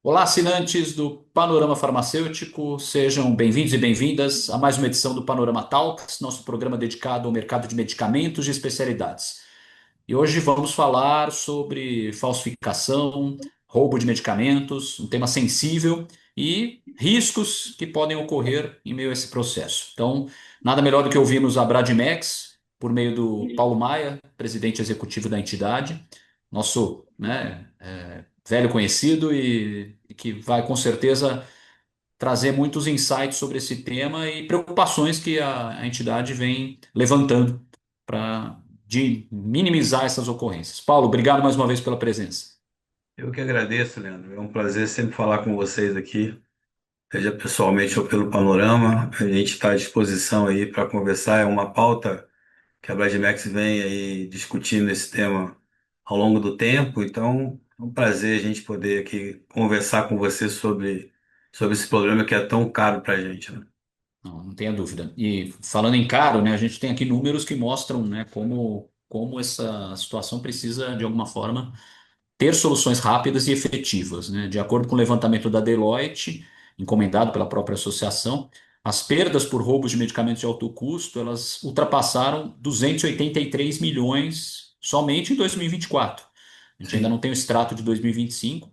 Olá, assinantes do Panorama Farmacêutico, sejam bem-vindos e bem-vindas a mais uma edição do Panorama Talks, nosso programa dedicado ao mercado de medicamentos e especialidades. E hoje vamos falar sobre falsificação, roubo de medicamentos, um tema sensível e riscos que podem ocorrer em meio a esse processo. Então, nada melhor do que ouvirmos a Bradimex, por meio do Paulo Maia, presidente executivo da entidade, nosso, velho conhecido e que vai com certeza trazer muitos insights sobre esse tema e preocupações que a entidade vem levantando para de minimizar essas ocorrências. Paulo, obrigado mais uma vez pela presença. Eu que agradeço, Leandro. É um prazer sempre falar com vocês aqui, seja pessoalmente ou pelo Panorama. A gente está à disposição aí para conversar. É uma pauta que a Brasilmex vem aí discutindo esse tema ao longo do tempo. Então, é um prazer a gente poder aqui conversar com você sobre esse problema que é tão caro para a gente, né? Não tenha dúvida. E falando em caro, né, a gente tem aqui números que mostram, né, como essa situação precisa, de alguma forma, ter soluções rápidas e efetivas, né? De acordo com o levantamento da Deloitte, encomendado pela própria associação, as perdas por roubos de medicamentos de alto custo, elas ultrapassaram 283 milhões somente em 2024. A gente ainda Sim. não tem o extrato de 2025,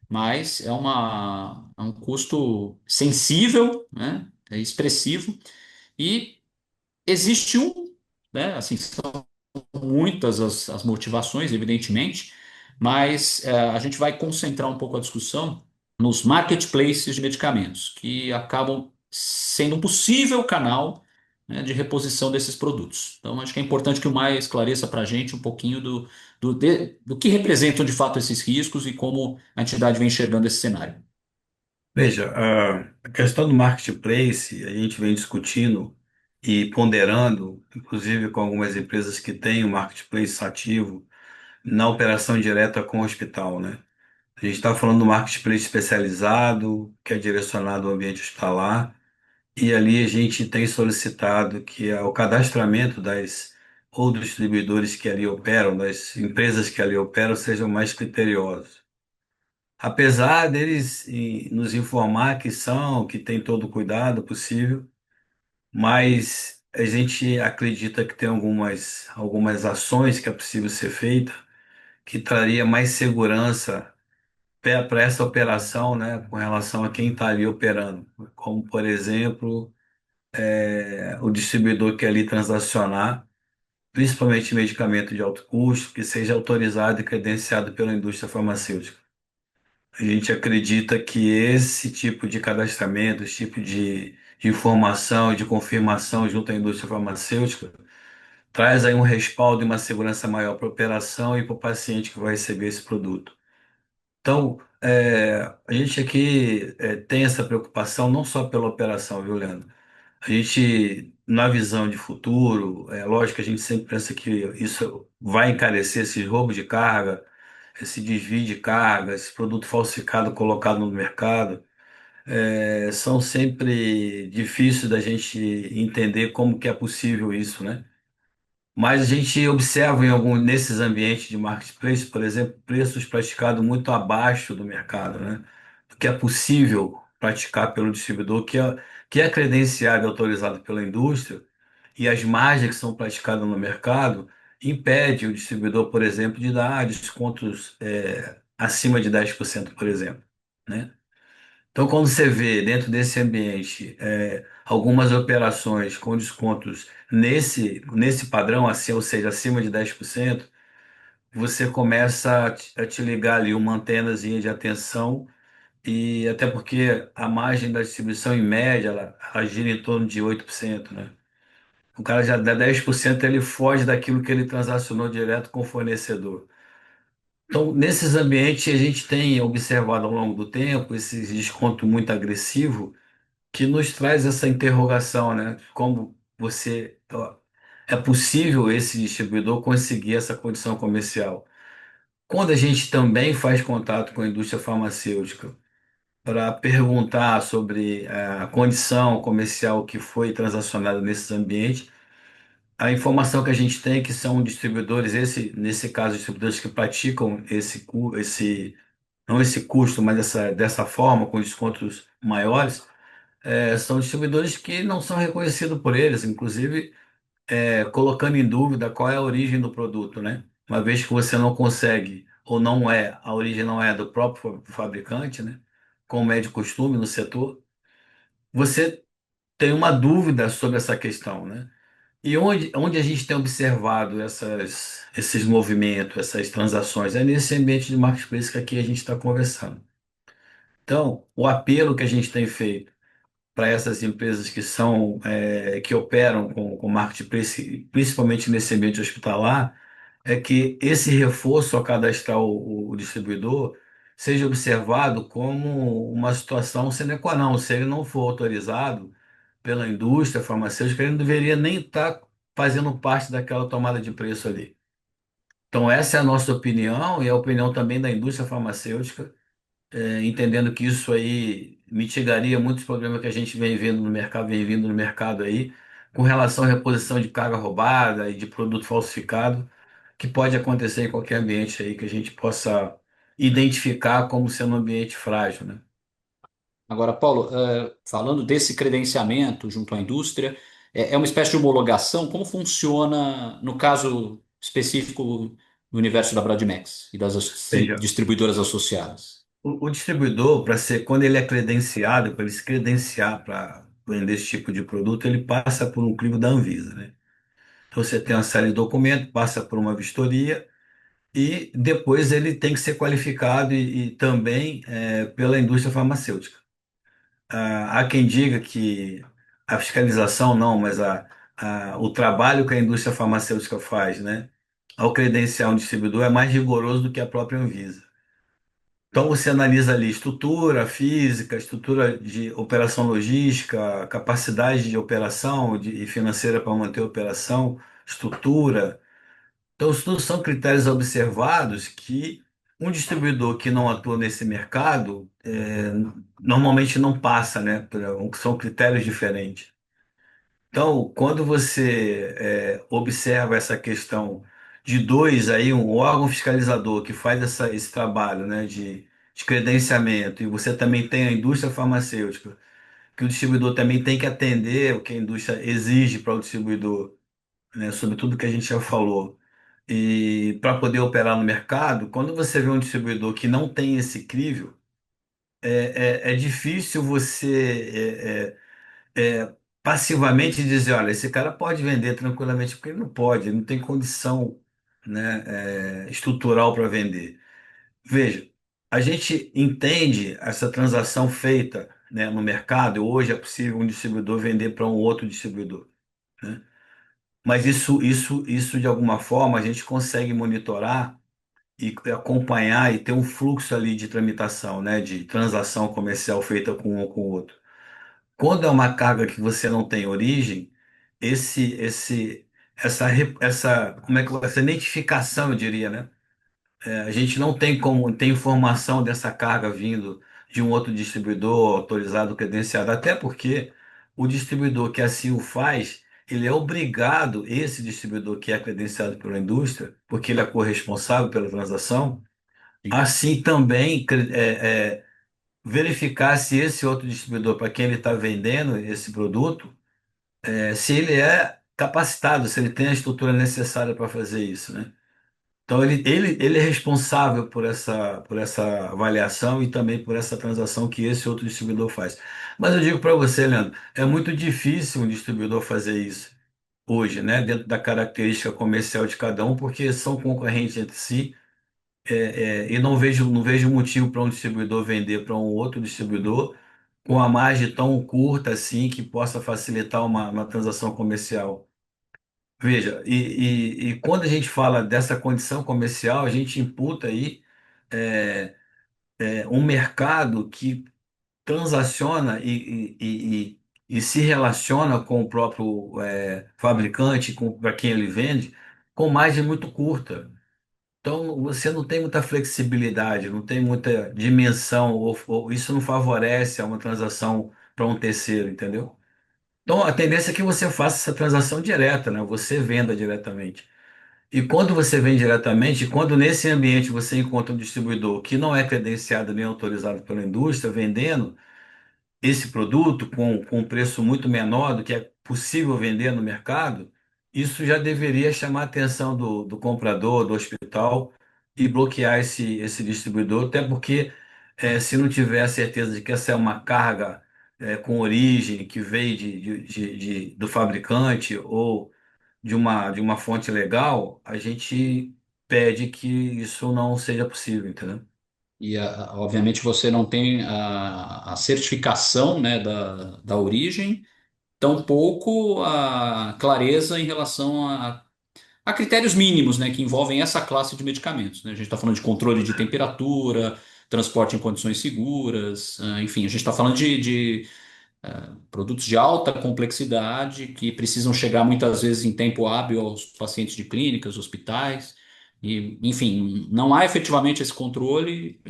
mas é um custo sensível, né? É expressivo e existe né? Assim, são muitas as motivações, evidentemente, mas a gente vai concentrar um pouco a discussão nos marketplaces de medicamentos, que acabam sendo um possível canal, né, de reposição desses produtos. Então, acho que é importante que o Maia esclareça para a gente um pouquinho do que representam de fato esses riscos e como a entidade vem enxergando esse cenário. Veja, a questão do marketplace, a gente vem discutindo e ponderando, inclusive com algumas empresas que têm o marketplace ativo, na operação direta com o hospital, né? A gente está falando do marketplace especializado, que é direcionado ao ambiente hospitalar, e ali a gente tem solicitado que o cadastramento das ou dos distribuidores que ali operam, das empresas que ali operam, sejam mais criteriosos. Apesar deles nos informar que são, que tem todo o cuidado possível, mas a gente acredita que tem algumas ações que é possível ser feita que traria mais segurança para essa operação, né, com relação a quem está ali operando, como, por exemplo, o distribuidor que ali transacionar, principalmente medicamento de alto custo, que seja autorizado e credenciado pela indústria farmacêutica. A gente acredita que esse tipo de cadastramento, esse tipo de informação, de confirmação junto à indústria farmacêutica, traz aí um respaldo e uma segurança maior para a operação e para o paciente que vai receber esse produto. Então, a gente aqui tem essa preocupação não só pela operação, viu, Leandro? A gente, na visão de futuro, é lógico que a gente sempre pensa que isso vai encarecer esses roubos de carga, esse desvio de carga, esse produto falsificado colocado no mercado, são sempre difíceis da gente entender como que é possível isso, né? Mas a gente observa nesses ambientes de marketplace, por exemplo, preços praticados muito abaixo do mercado, né? Do que é possível praticar pelo distribuidor, que é credenciado e autorizado pela indústria, e as margens que são praticadas no mercado impede o distribuidor, por exemplo, de dar descontos acima de 10%, por exemplo, né? Então, quando você vê dentro desse ambiente algumas operações com descontos nesse padrão, assim, ou seja, acima de 10%, você começa a te ligar ali uma antenazinha de atenção, e até porque a margem da distribuição em média, ela gira em torno de 8%, né? O cara já dá 10%, ele foge daquilo que ele transacionou direto com o fornecedor. Então, nesses ambientes, a gente tem observado ao longo do tempo esse desconto muito agressivo que nos traz essa interrogação, né? Como é possível esse distribuidor conseguir essa condição comercial? Quando a gente também faz contato com a indústria farmacêutica para perguntar sobre a condição comercial que foi transacionada nesses ambientes, a informação que a gente tem é que são distribuidores, nesse caso, distribuidores que praticam não esse custo, mas dessa forma, com descontos maiores, são distribuidores que não são reconhecidos por eles, inclusive colocando em dúvida qual é a origem do produto, né? Uma vez que você não consegue, ou não é, a origem não é do próprio fabricante, né? Como é de costume no setor, você tem uma dúvida sobre essa questão, né? E onde a gente tem observado esses movimentos, essas transações, é nesse ambiente de marketplace que aqui a gente está conversando. Então, o apelo que a gente tem feito para essas empresas que operam com marketplace, principalmente nesse ambiente hospitalar, é que esse reforço ao cadastrar o distribuidor seja observado como uma situação sine qua non. Se ele não for autorizado pela indústria farmacêutica, ele não deveria nem estar fazendo parte daquela tomada de preço ali. Então, essa é a nossa opinião e a opinião também da indústria farmacêutica, entendendo que isso aí mitigaria muitos problemas que a gente vem vendo no mercado, vem vindo no mercado aí, com relação à reposição de carga roubada e de produto falsificado, que pode acontecer em qualquer ambiente aí que a gente possa identificar como sendo um ambiente frágil, né? Agora, Paulo, falando desse credenciamento junto à indústria, é uma espécie de homologação? Como funciona no caso específico do universo da Bradmex e das Veja, distribuidoras associadas? o distribuidor, para ser, quando ele é credenciado, para ele se credenciar para vender esse tipo de produto, ele passa por um crivo da Anvisa, né? Então você tem uma série de documentos, passa por uma vistoria e depois ele tem que ser qualificado e também pela indústria farmacêutica. Há quem diga que a fiscalização não, mas o trabalho que a indústria farmacêutica faz, né, ao credenciar um distribuidor é mais rigoroso do que a própria Anvisa. Então você analisa ali estrutura física, estrutura de operação logística, capacidade de operação e financeira para manter a operação, estrutura. Então, isso tudo são critérios observados que um distribuidor que não atua nesse mercado normalmente não passa, né? São critérios diferentes. Então, quando você observa essa questão de dois aí, um órgão fiscalizador que faz esse trabalho, né, de credenciamento, e você também tem a indústria farmacêutica, que o distribuidor também tem que atender o que a indústria exige para o distribuidor, né, sobre tudo que a gente já falou. E para poder operar no mercado, quando você vê um distribuidor que não tem esse crivo, é difícil você passivamente dizer, olha, esse cara pode vender tranquilamente, porque ele não pode, ele não tem condição, né, estrutural para vender. Veja, a gente entende essa transação feita, né, no mercado, hoje é possível um distribuidor vender para um outro distribuidor, né? Mas isso de alguma forma a gente consegue monitorar e acompanhar e ter um fluxo ali de tramitação, né, de transação comercial feita com um ou com o outro. Quando é uma carga que você não tem origem, como é que essa identificação, eu diria, né? A gente não tem como ter informação dessa carga vindo de um outro distribuidor autorizado, credenciado, até porque o distribuidor que assim o faz, ele é obrigado, esse distribuidor que é credenciado pela indústria, porque ele é corresponsável pela transação, Sim. assim também verificar se esse outro distribuidor para quem ele está vendendo esse produto, se ele é capacitado, se ele tem a estrutura necessária para fazer isso, né? Então, ele é responsável por essa avaliação e também por essa transação que esse outro distribuidor faz. Mas eu digo para você, Leandro, é muito difícil um distribuidor fazer isso hoje, né? Dentro da característica comercial de cada um, porque são concorrentes entre si, e não vejo motivo para um distribuidor vender para um outro distribuidor com a margem tão curta assim que possa facilitar uma transação comercial. Veja, e quando a gente fala dessa condição comercial, a gente imputa aí é, um mercado que transaciona e se relaciona com o próprio fabricante, para quem ele vende, com margem muito curta. Então, você não tem muita flexibilidade, não tem muita dimensão, ou isso não favorece a uma transação para um terceiro, entendeu? Então, a tendência é que você faça essa transação direta, né? Você venda diretamente. E quando você vende diretamente, quando nesse ambiente você encontra um distribuidor que não é credenciado nem autorizado pela indústria vendendo esse produto com um preço muito menor do que é possível vender no mercado, isso já deveria chamar a atenção do comprador, do hospital, e bloquear esse distribuidor, até porque se não tiver a certeza de que essa é uma carga com origem que veio do fabricante ou de uma fonte legal, a gente pede que isso não seja possível, entendeu? E, obviamente, você não tem a certificação, né, da origem, tampouco a clareza em relação a critérios mínimos, né, que envolvem essa classe de medicamentos, né? A gente está falando de controle de temperatura, transporte em condições seguras, enfim, a gente está falando de produtos de alta complexidade que precisam chegar muitas vezes em tempo hábil aos pacientes de clínicas, hospitais. E, enfim, não há efetivamente esse controle,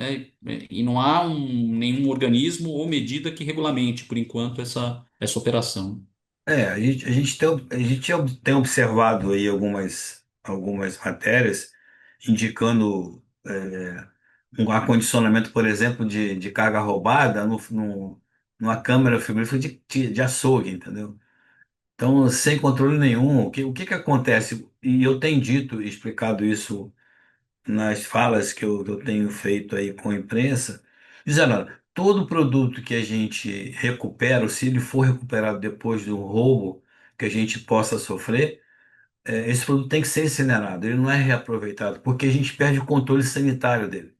e não há nenhum organismo ou medida que regulamente, por enquanto, essa operação. A gente tem observado aí algumas matérias indicando um acondicionamento, por exemplo, de carga roubada numa câmara frigorífica de açougue, entendeu? Então, sem controle nenhum, o que acontece? E eu tenho dito e explicado isso nas falas que eu tenho feito aí com a imprensa, dizendo, olha, todo produto que a gente recupera, ou se ele for recuperado depois do roubo que a gente possa sofrer, esse produto tem que ser incinerado, ele não é reaproveitado, porque a gente perde o controle sanitário dele.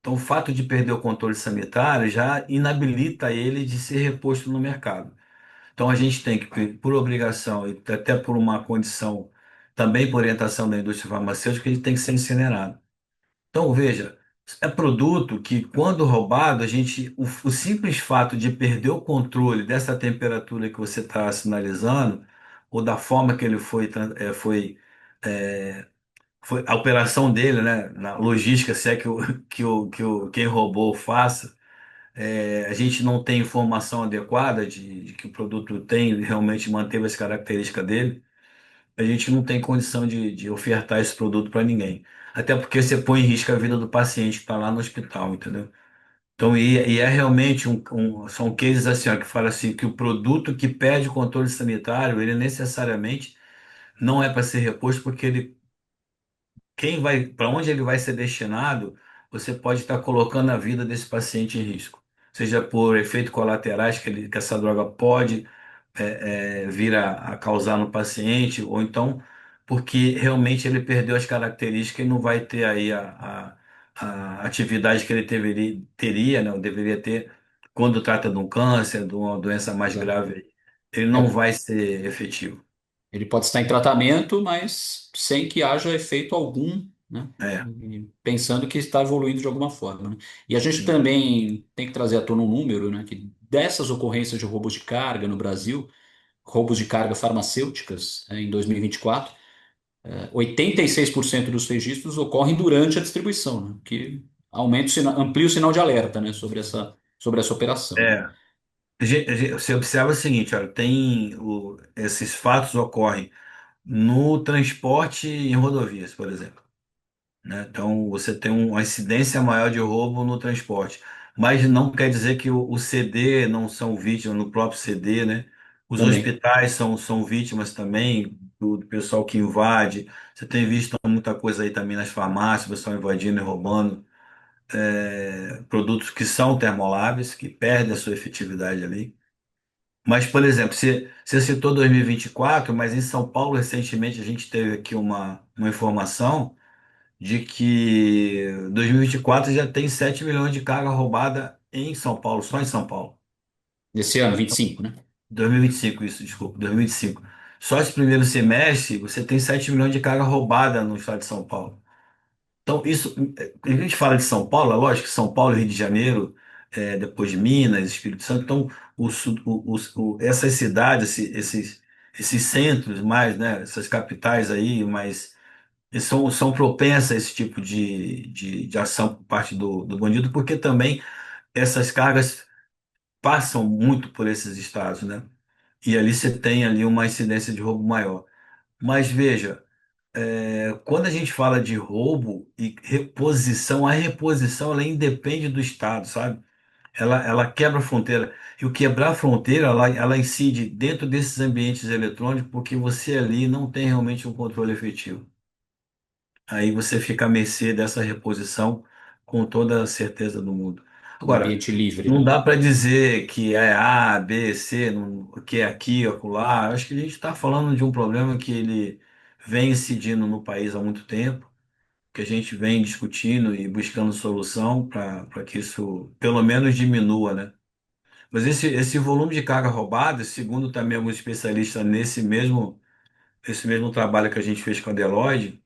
Então, o fato de perder o controle sanitário já inabilita ele de ser reposto no mercado. Então, a gente tem que, por obrigação e até por uma condição, também por orientação da indústria farmacêutica, ele tem que ser incinerado. Então, veja, é produto que, quando roubado, o simples fato de perder o controle dessa temperatura que você está sinalizando, ou da forma que ele foi a operação dele, né, na logística, se é quem roubou faça, a gente não tem informação adequada de que o produto tem, realmente manteve as características dele, a gente não tem condição de ofertar esse produto para ninguém. Até porque você põe em risco a vida do paciente que está lá no hospital, entendeu? Então, e é realmente são cases assim, ó, que fala assim, que o produto que perde o controle sanitário, ele necessariamente não é para ser reposto, porque para onde ele vai ser destinado, você pode estar colocando a vida desse paciente em risco. Seja por efeitos colaterais que essa droga pode vir a causar no paciente, ou então porque realmente ele perdeu as características e não vai ter aí a atividade que ele teria, né, ou deveria ter quando trata de um câncer, de uma doença mais Exato. grave. Ele não É, vai ser efetivo. ele pode estar em tratamento, mas sem que haja efeito algum, né? É, E pensando que está evoluindo de alguma forma, né? E a gente também tem que trazer à tona um número, né? Que dessas ocorrências de roubos de carga no Brasil, roubos de carga farmacêuticas, em 2024, 86% dos registros ocorrem durante a distribuição, né? Que amplia o sinal de alerta, né? Sobre essa operação, né? é. Você observa o seguinte, olha, esses fatos ocorrem no transporte em rodovias, por exemplo, né? Então, você tem uma incidência maior de roubo no transporte, mas não quer dizer que o CD não são vítimas no próprio CD, né? Os Também. hospitais são vítimas também do pessoal que invade. Você tem visto muita coisa aí também nas farmácias, o pessoal invadindo e roubando produtos que são termoláveis, que perdem a sua efetividade ali. Mas, por exemplo, você citou 2024, mas em São Paulo, recentemente, a gente teve aqui uma informação de que 2024 já tem 7 milhões de carga roubada em São Paulo, só em São Paulo. Nesse ano, 25, né? 2025, isso, desculpa, 2025. Só esse primeiro semestre, você tem 7 milhões de carga roubada no estado de São Paulo. Então, isso, a gente fala de São Paulo, é lógico que São Paulo e Rio de Janeiro, depois de Minas, Espírito Santo, então, essas cidades, esses centros mais, né, essas capitais aí, mais, eles são propensas a esse tipo de ação por parte do bandido, porque também essas cargas passam muito por esses estados, né? E ali você tem ali uma incidência de roubo maior. Mas veja. Quando a gente fala de roubo e reposição, a reposição ela independe do Estado, sabe? Ela quebra a fronteira. E o quebrar a fronteira, ela incide dentro desses ambientes eletrônicos, porque você ali não tem realmente um controle efetivo. Aí você fica à mercê dessa reposição com toda a certeza do mundo. Um Agora, ambiente livre, não né? dá para dizer que é A, B, C, que é aqui, acolá. Acho que a gente está falando de um problema que ele vem incidindo no país há muito tempo, que a gente vem discutindo e buscando solução para que isso pelo menos diminua, né? Mas esse volume de carga roubada, segundo também alguns especialistas esse mesmo trabalho que a gente fez com a Deloitte,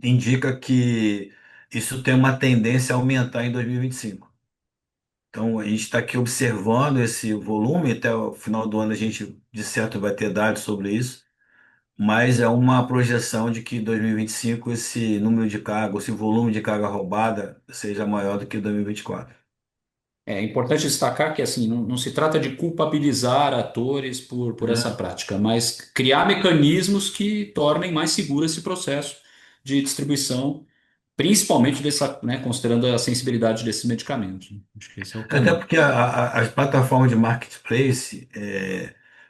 indica que isso tem uma tendência a aumentar em 2025. Então, a gente está aqui observando esse volume, até o final do ano a gente, de certo, vai ter dados sobre isso, mas é uma projeção de que em 2025 esse número de carga, esse volume de carga roubada seja maior do que 2024, É importante destacar que assim não se trata de culpabilizar atores por essa né? prática, mas criar mecanismos que tornem mais seguro esse processo de distribuição, principalmente dessa, né, considerando a sensibilidade desses medicamentos. Acho que esse é o Até caminho. porque as plataformas de marketplace,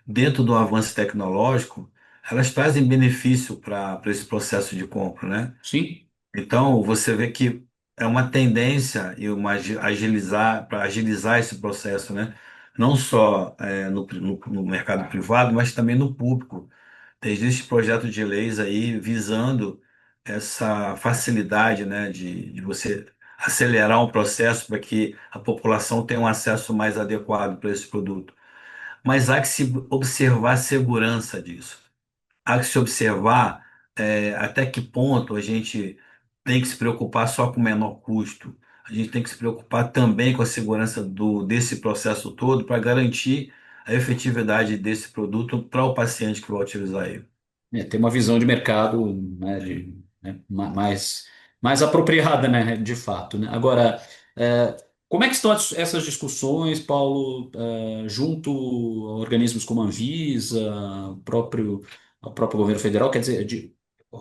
dentro do avanço tecnológico, elas trazem benefício para esse processo de compra, né? Sim? Então, você vê que é uma tendência e uma agilizar para agilizar esse processo, né? Não só no mercado privado, mas também no público. Existe projeto de leis aí visando essa facilidade, né, de você acelerar um processo para que a população tenha um acesso mais adequado para esse produto. Mas há que se observar a segurança disso. Há que se observar até que ponto a gente tem que se preocupar só com o menor custo. A gente tem que se preocupar também com a segurança desse processo todo para garantir a efetividade desse produto para o paciente que vai utilizar ele. É, ter uma visão de mercado, né, mais apropriada, né, de fato, né? Agora, como é que estão essas discussões, Paulo, junto a organismos como a Anvisa, o próprio governo federal, quer dizer,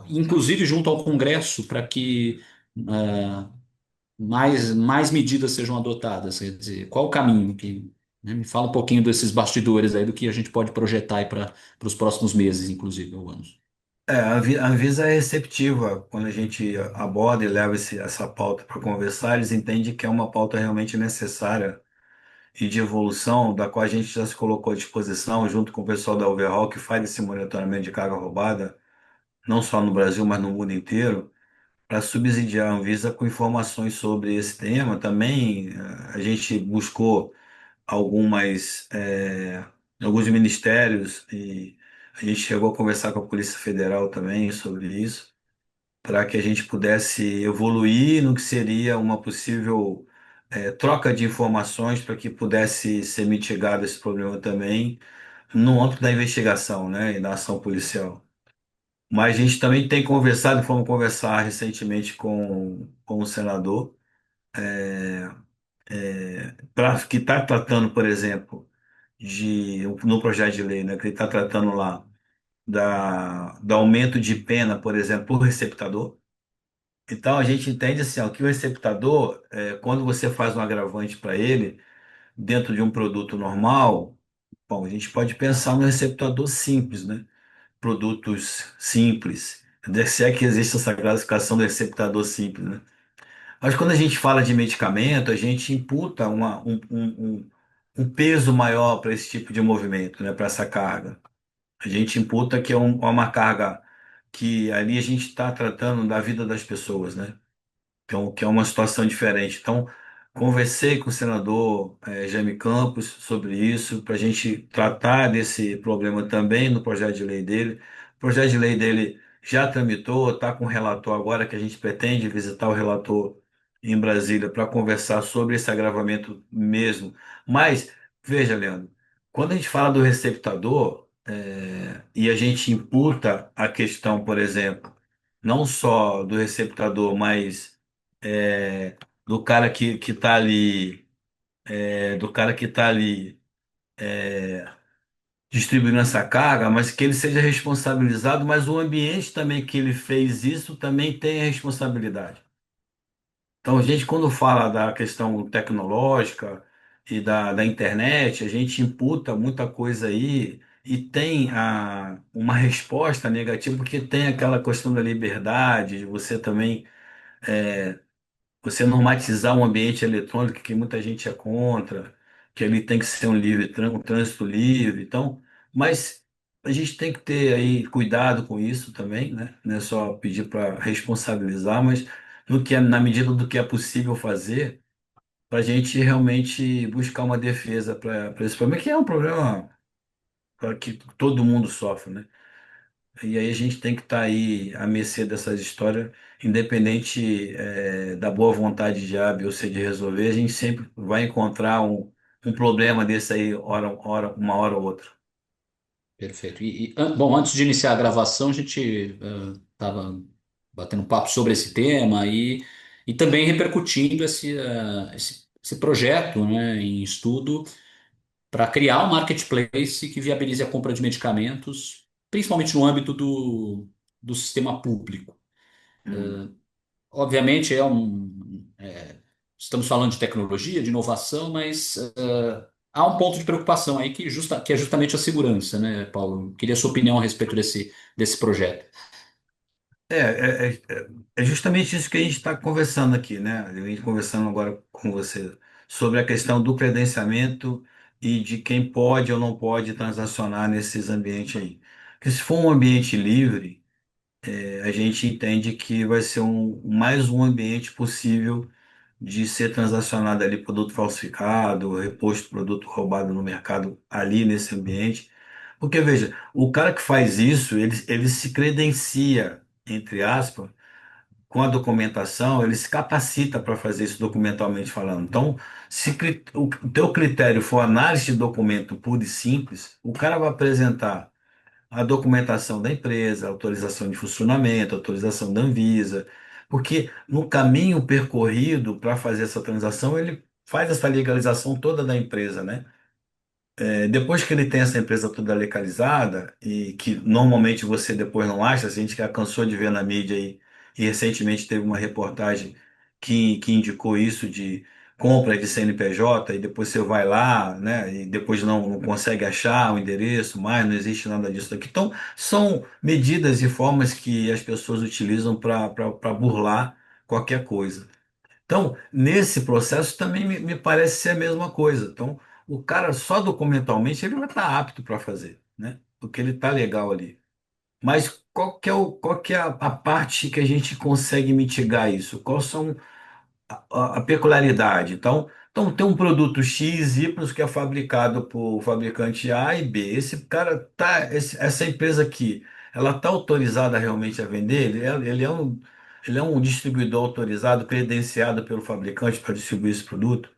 inclusive junto ao Congresso, para que mais medidas sejam adotadas? Quer dizer, qual o caminho que, né, me fala um pouquinho desses bastidores aí, do que a gente pode projetar aí para os próximos meses, inclusive, ou anos. A Anvisa é receptiva quando a gente aborda e leva essa pauta para conversar, eles entendem que é uma pauta realmente necessária e de evolução, da qual a gente já se colocou à disposição, junto com o pessoal da Overhaul, que faz esse monitoramento de carga roubada, não só no Brasil, mas no mundo inteiro, para subsidiar a Anvisa com informações sobre esse tema. Também a gente buscou algumas, alguns ministérios e a gente chegou a conversar com a Polícia Federal também sobre isso, para que a gente pudesse evoluir no que seria uma possível troca de informações para que pudesse ser mitigado esse problema também no âmbito da investigação, né, e da ação policial. Mas a gente também tem conversado, fomos conversar recentemente com o senador, que está tratando, por exemplo, no projeto de lei, né, que ele está tratando lá do aumento de pena, por exemplo, por receptador. Então a gente entende assim, ó, que o receptador, quando você faz um agravante para ele, dentro de um produto normal, bom, a gente pode pensar no receptador simples, né? Produtos simples. Se é que existe essa classificação do receptador simples, né? Mas quando a gente fala de medicamento, a gente imputa um peso maior para esse tipo de movimento, né? Para essa carga. A gente imputa que é uma carga que ali a gente está tratando da vida das pessoas, né? Então, que é uma situação diferente. Então, conversei com o senador Jaime Campos sobre isso, para a gente tratar desse problema também no projeto de lei dele. O projeto de lei dele já tramitou, está com o relator agora, que a gente pretende visitar o relator em Brasília para conversar sobre esse agravamento mesmo. Mas, veja, Leandro, quando a gente fala do receptador, e a gente imputa a questão, por exemplo, não só do receptador, mas do cara que está ali, do cara que está ali distribuindo essa carga, mas que ele seja responsabilizado, mas o ambiente também que ele fez isso também tem a responsabilidade. Então, a gente, quando fala da questão tecnológica e da internet, a gente imputa muita coisa aí e tem uma resposta negativa, porque tem aquela questão da liberdade, de você também você normatizar um ambiente eletrônico que muita gente é contra, que ele tem que ser um livre, um trânsito livre. Então, mas a gente tem que ter aí cuidado com isso também, né? Não é só pedir para responsabilizar, mas no que na medida do que é possível fazer, para a gente realmente buscar uma defesa para esse problema, que é um problema que todo mundo sofre, né? E aí a gente tem que estar aí à mercê dessas histórias, independente da boa vontade de A, B ou C de resolver, a gente sempre vai encontrar um problema desse aí, uma hora ou outra. Perfeito. Bom, antes de iniciar a gravação, a gente estava batendo um papo sobre esse tema e também repercutindo esse projeto, né, em estudo para criar um marketplace que viabilize a compra de medicamentos, principalmente no âmbito do sistema público. Hum. Obviamente, estamos falando de tecnologia, de inovação, mas há um ponto de preocupação aí que é justamente a segurança, né, Paulo? Queria a sua opinião a respeito desse projeto. É justamente isso que a gente está conversando aqui, né? A gente conversando agora com você sobre a questão do credenciamento e de quem pode ou não pode transacionar nesses ambientes aí. Porque se for um ambiente livre, a gente entende que vai ser mais um ambiente possível de ser transacionado ali produto falsificado, reposto produto roubado no mercado ali nesse ambiente. Porque, veja, o cara que faz isso, ele se credencia, entre aspas, com a documentação, ele se capacita para fazer isso documentalmente falando. Então, se o teu critério for análise de documento puro e simples, o cara vai apresentar a documentação da empresa, autorização de funcionamento, autorização da Anvisa, porque no caminho percorrido para fazer essa transação, ele faz essa legalização toda da empresa, né? Depois que ele tem essa empresa toda legalizada, e que normalmente você depois não acha, a gente já cansou de ver na mídia aí, e recentemente teve uma reportagem que indicou isso de compra de CNPJ, e depois você vai lá, né, e depois não consegue achar o endereço mais, não existe nada disso aqui. Então, são medidas e formas que as pessoas utilizam para burlar qualquer coisa. Então, nesse processo também me parece ser a mesma coisa. Então, o cara só documentalmente ele vai estar apto para fazer, né? Porque ele está legal ali. Mas qual que é a parte que a gente consegue mitigar isso? Quais são a peculiaridade? Então, tem um produto X, Y, que é fabricado por fabricante A e B. Esse cara tá, essa empresa aqui, ela está autorizada realmente a vender? Ele é um distribuidor autorizado, credenciado pelo fabricante para distribuir esse produto?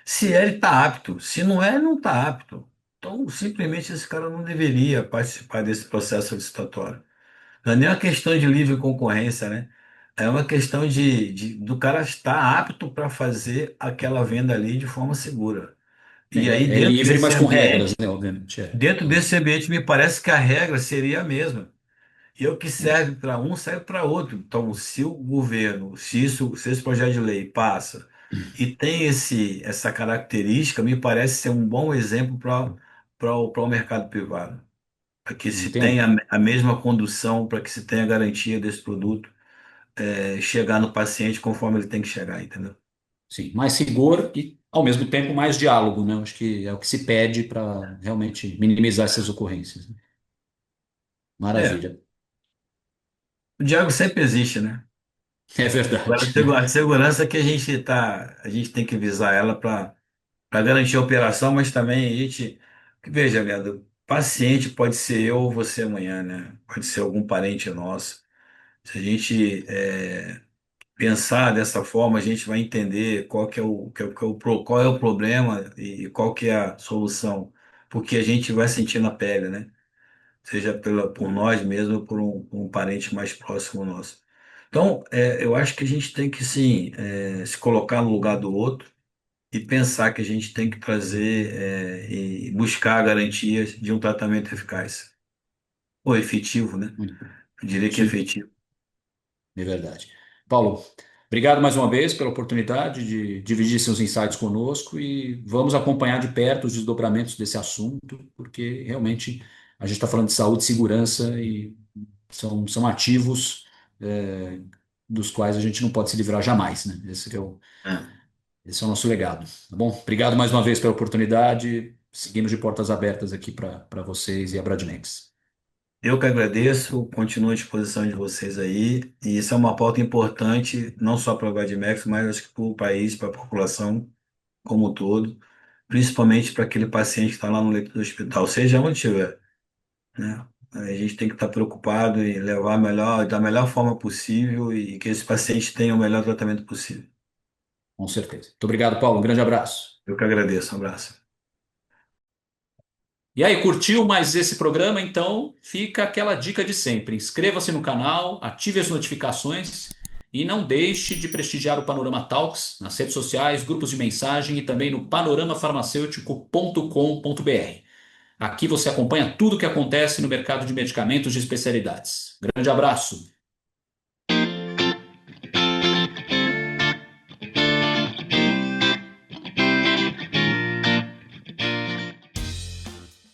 Se é, ele está apto. Se não é, ele não está apto. Então, simplesmente esse cara não deveria participar desse processo licitatório. Não é nem uma questão de livre concorrência, né? É uma questão do cara estar apto para fazer aquela venda ali de forma segura. E aí, É livre, mas com regras, né, obviamente. dentro desse ambiente, me parece que a regra seria a mesma. E o que serve para um serve para outro. Então, se o governo, se esse projeto de lei passa e tem essa característica, me parece ser um bom exemplo para o mercado privado. Para que se Entendo. tenha a mesma condução, para que se tenha garantia desse produto chegar no paciente conforme ele tem que chegar, entendeu? Sim, mais seguro e, ao mesmo tempo, mais diálogo, né? Acho que é o que se pede para realmente minimizar essas ocorrências, né? É, Maravilha. o diálogo sempre existe, né? É Agora, verdade. a segurança que a gente tem que visar ela para garantir a operação, mas também a gente, veja, Leandro, paciente pode ser eu ou você amanhã, né? Pode ser algum parente nosso. Se a gente pensar dessa forma, a gente vai entender qual que é qual é o problema e qual que é a solução, porque a gente vai sentir na pele, né? Seja por nós mesmos ou por um parente mais próximo nosso. Então, eu acho que a gente tem que, sim, se colocar no lugar do outro, e pensar que a gente tem que trazer e buscar garantias de um tratamento eficaz, ou efetivo, né? Muito. Eu diria que Sim, efetivo. é verdade. Paulo, obrigado mais uma vez pela oportunidade de dividir seus insights conosco e vamos acompanhar de perto os desdobramentos desse assunto, porque realmente a gente está falando de saúde e segurança e são ativos dos quais a gente não pode se livrar jamais, né? É. Esse é o nosso legado, tá bom? Obrigado mais uma vez pela oportunidade. Seguimos de portas abertas aqui para vocês e a Bradnex. Eu que agradeço, continuo à disposição de vocês aí, e isso é uma pauta importante, não só para o Guadimex, mas acho que para o país, para a população como um todo, principalmente para aquele paciente que está lá no leito do hospital, seja onde estiver, né? A gente tem que estar preocupado em levar melhor, da melhor forma possível e que esse paciente tenha o melhor tratamento possível. Com certeza. Muito obrigado, Paulo. Um grande abraço. Eu que agradeço, um abraço. E aí, curtiu mais esse programa? Então fica aquela dica de sempre: inscreva-se no canal, ative as notificações e não deixe de prestigiar o Panorama Talks nas redes sociais, grupos de mensagem e também no panoramafarmacêutico.com.br. Aqui você acompanha tudo o que acontece no mercado de medicamentos de especialidades. Grande abraço.